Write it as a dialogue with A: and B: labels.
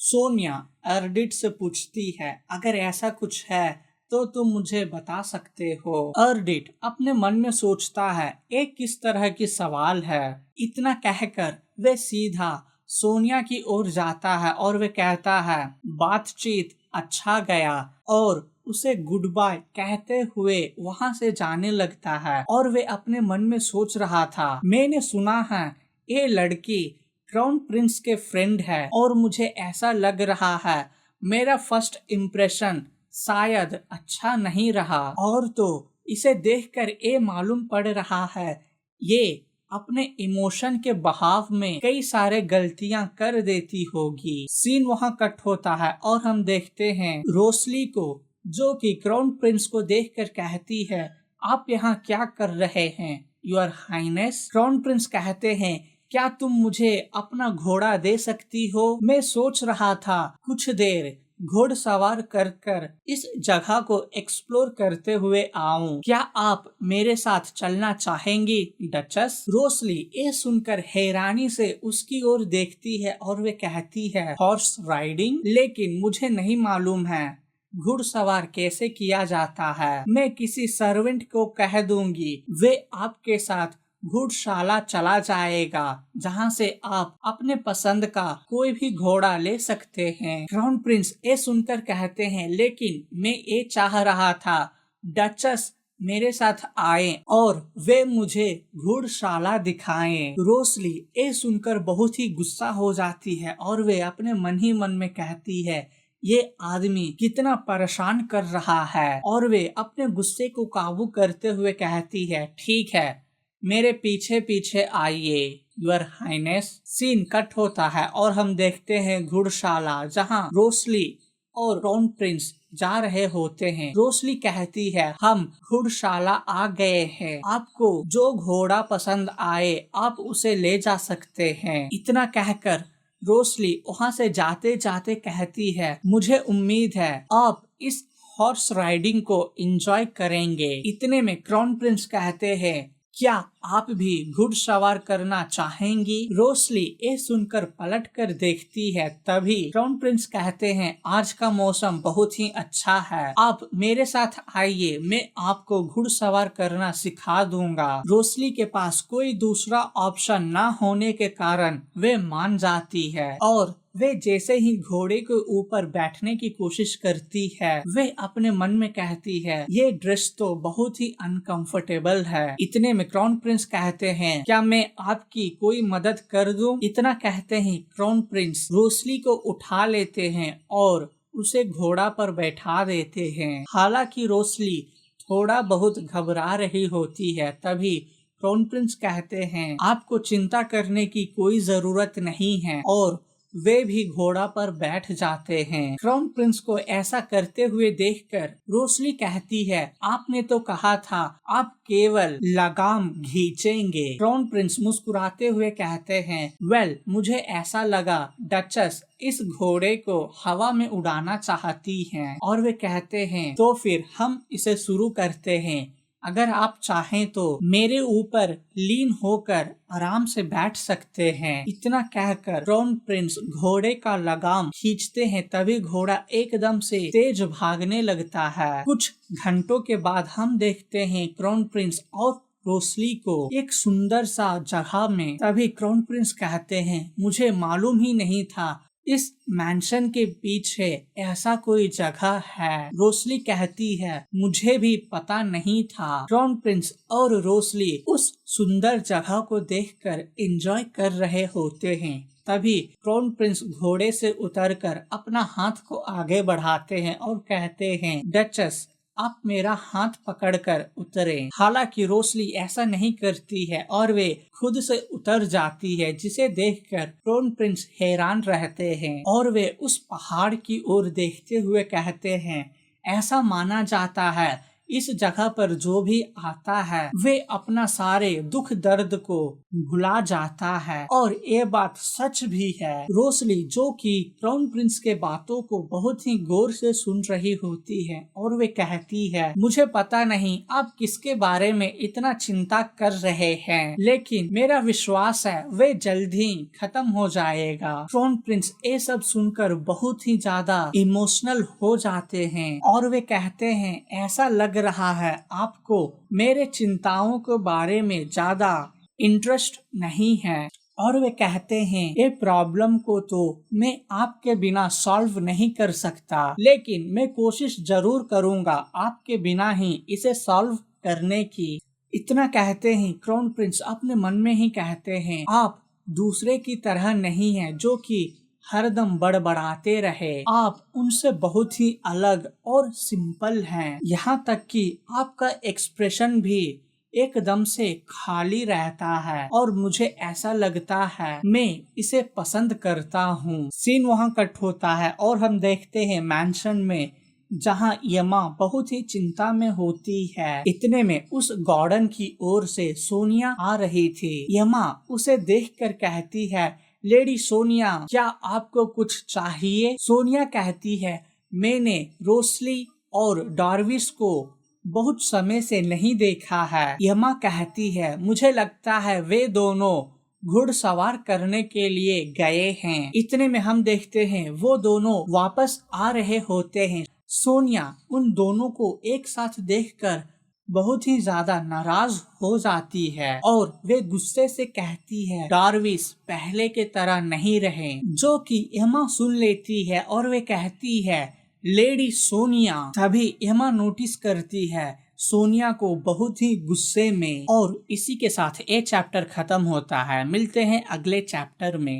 A: सोनिया अर्डिट से पूछती है, अगर ऐसा कुछ है तो तुम मुझे बता सकते हो। अर्डिट अपने मन में सोचता है, एक किस तरह की सवाल है। इतना कहकर वे सीधा सोनिया की ओर जाता है और वे कहता है, बातचीत अच्छा गया, और उसे गुड बाय कहते हुए वहाँ से जाने लगता है। और वे अपने मन में सोच रहा था, मैंने सुना है ये लड़की क्राउन प्रिंस के फ्रेंड है और मुझे ऐसा लग रहा है मेरा फर्स्ट इम्प्रेशन शायद अच्छा नहीं रहा, और तो इसे देखकर ये मालूम पड़ रहा है ये अपने इमोशन के बहाव में कई सारे गलतियां कर देती होगी। सीन वहां कट होता है और हम देखते हैं रोसली को, जो कि क्राउन प्रिंस को देखकर कहती है, आप यहाँ क्या कर रहे हैं योर हाइनेस। क्राउन प्रिंस कहते हैं, क्या तुम मुझे अपना घोड़ा दे सकती हो? मैं सोच रहा था कुछ देर घोड़सवार कर इस जगह को एक्सप्लोर करते हुए आऊं। क्या आप मेरे साथ चलना चाहेंगी डचस? रोसली ये सुनकर हैरानी से उसकी ओर देखती है और वे कहती है, हॉर्स राइडिंग? लेकिन मुझे नहीं मालूम है घुड़सवार कैसे किया जाता है। मैं किसी सर्वेंट को कह दूंगी, वे आपके साथ घुड़शाला चला जाएगा जहां से आप अपने पसंद का कोई भी घोड़ा ले सकते हैं। क्राउन प्रिंस ये सुनकर कहते हैं, लेकिन मैं ये चाह रहा था डचस मेरे साथ आए और वे मुझे घुड़शाला दिखाएं। रोसली ये सुनकर बहुत ही गुस्सा हो जाती है और वे अपने मन ही मन में कहती है, ये आदमी कितना परेशान कर रहा है। और वे अपने गुस्से को काबू करते हुए कहती है, ठीक है, मेरे पीछे पीछे आइए योर हाइनेस। सीन कट होता है और हम देखते हैं घुड़शाला, जहां रोसली और क्राउन प्रिंस जा रहे होते हैं। रोसली कहती है, हम घुड़शाला आ गए हैं, आपको जो घोड़ा पसंद आए आप उसे ले जा सकते हैं। इतना कहकर रोसली वहाँ से जाते जाते कहती है, मुझे उम्मीद है आप इस हॉर्स राइडिंग को एंजॉय करेंगे। इतने में क्राउन प्रिंस कहते हैं, क्या आप भी घुड़सवार करना चाहेंगी? रोसली ये सुनकर पलट कर देखती है, तभी क्राउन प्रिंस कहते हैं, आज का मौसम बहुत ही अच्छा है, आप मेरे साथ आइए, मैं आपको घुड़सवार करना सिखा दूंगा। रोसली के पास कोई दूसरा ऑप्शन न होने के कारण वे मान जाती है और वे जैसे ही घोड़े के ऊपर बैठने की कोशिश करती है, वे अपने मन में कहती है, ये ड्रेस तो बहुत ही अनकंफर्टेबल है। इतने में क्राउन प्रिंस कहते हैं, क्या मैं आपकी कोई मदद कर दूं? इतना कहते हैं क्राउन प्रिंस रोसली को उठा लेते हैं और उसे घोड़ा पर बैठा देते हैं। हालांकि रोसली थोड़ा बहुत घबरा रही होती है, तभी क्राउन प्रिंस कहते हैं, आपको चिंता करने की कोई जरूरत नहीं है, और वे भी घोड़ा पर बैठ जाते हैं। क्राउन प्रिंस को ऐसा करते हुए देखकर रोसली कहती है, आपने तो कहा था आप केवल लगाम खींचेंगे। क्राउन प्रिंस मुस्कुराते हुए कहते हैं, वेल, मुझे ऐसा लगा डचस इस घोड़े को हवा में उड़ाना चाहती हैं। और वे कहते हैं, तो फिर हम इसे शुरू करते हैं, अगर आप चाहें तो मेरे ऊपर लीन होकर आराम से बैठ सकते हैं। इतना कहकर क्राउन प्रिंस घोड़े का लगाम खींचते हैं, तभी घोड़ा एकदम से तेज भागने लगता है। कुछ घंटों के बाद हम देखते हैं क्राउन प्रिंस और रोसली को एक सुंदर सा जगह में। तभी क्राउन प्रिंस कहते हैं, मुझे मालूम ही नहीं था इस मैंशन के पीछे ऐसा कोई जगह है। रोसली कहती है, मुझे भी पता नहीं था। क्राउन प्रिंस और रोसली उस सुंदर जगह को देखकर एंजॉय कर रहे होते हैं। तभी क्राउन प्रिंस घोड़े से उतरकर अपना हाथ को आगे बढ़ाते हैं और कहते हैं, डचस आप मेरा हाथ पकड़कर उतरे। हालांकि रोसली ऐसा नहीं करती है और वे खुद से उतर जाती है, जिसे देखकर क्राउन प्रिंस हैरान रहते हैं और वे उस पहाड़ की ओर देखते हुए कहते हैं, ऐसा माना जाता है इस जगह पर जो भी आता है वे अपना सारे दुख दर्द को भुला जाता है। और ये बात सच भी है। रोसली जो कि क्राउन प्रिंस के बातों को बहुत ही गौर से सुन रही होती है और वे कहती है, मुझे पता नहीं आप किसके बारे में इतना चिंता कर रहे हैं, लेकिन मेरा विश्वास है वे जल्द ही खत्म हो जाएगा। क्राउन प्रिंस ये सब सुनकर बहुत ही ज्यादा इमोशनल हो जाते हैं और वे कहते हैं, ऐसा लग रहा है आपको मेरे चिंताओं के बारे में ज्यादा इंटरेस्ट नहीं है। और वे कहते हैं, ये प्रॉब्लम को तो मैं आपके बिना सॉल्व नहीं कर सकता, लेकिन मैं कोशिश जरूर करूंगा आपके बिना ही इसे सॉल्व करने की। इतना कहते ही क्राउन प्रिंस अपने मन में ही कहते हैं, आप दूसरे की तरह नहीं हैं जो कि हरदम बड़बड़ाते रहे। आप उनसे बहुत ही अलग और सिंपल हैं। यहाँ तक कि आपका एक्सप्रेशन भी एकदम से खाली रहता है और मुझे ऐसा लगता है मैं इसे पसंद करता हूँ। सीन वहाँ कट होता है और हम देखते हैं मैंशन में, जहाँ यमा बहुत ही चिंता में होती है। इतने में उस गार्डन की ओर से सोनिया आ रही थी। यमा उसे देखकर कहती है, लेडी सोनिया, क्या आपको कुछ चाहिए? सोनिया कहती है, मैंने रोसली और डार्विस को बहुत समय से नहीं देखा है। यमा कहती है, मुझे लगता है वे दोनों घुड़सवार करने के लिए गए हैं। इतने में हम देखते हैं वो दोनों वापस आ रहे होते हैं। सोनिया उन दोनों को एक साथ देखकर बहुत ही ज्यादा नाराज हो जाती है और वे गुस्से से कहती है, डार्विस पहले के तरह नहीं रहे। जो कि यमा सुन लेती है और वे कहती है, लेडी सोनिया। तभी यमा नोटिस करती है सोनिया को बहुत ही गुस्से में। और इसी के साथ ये चैप्टर खत्म होता है। मिलते हैं अगले चैप्टर में।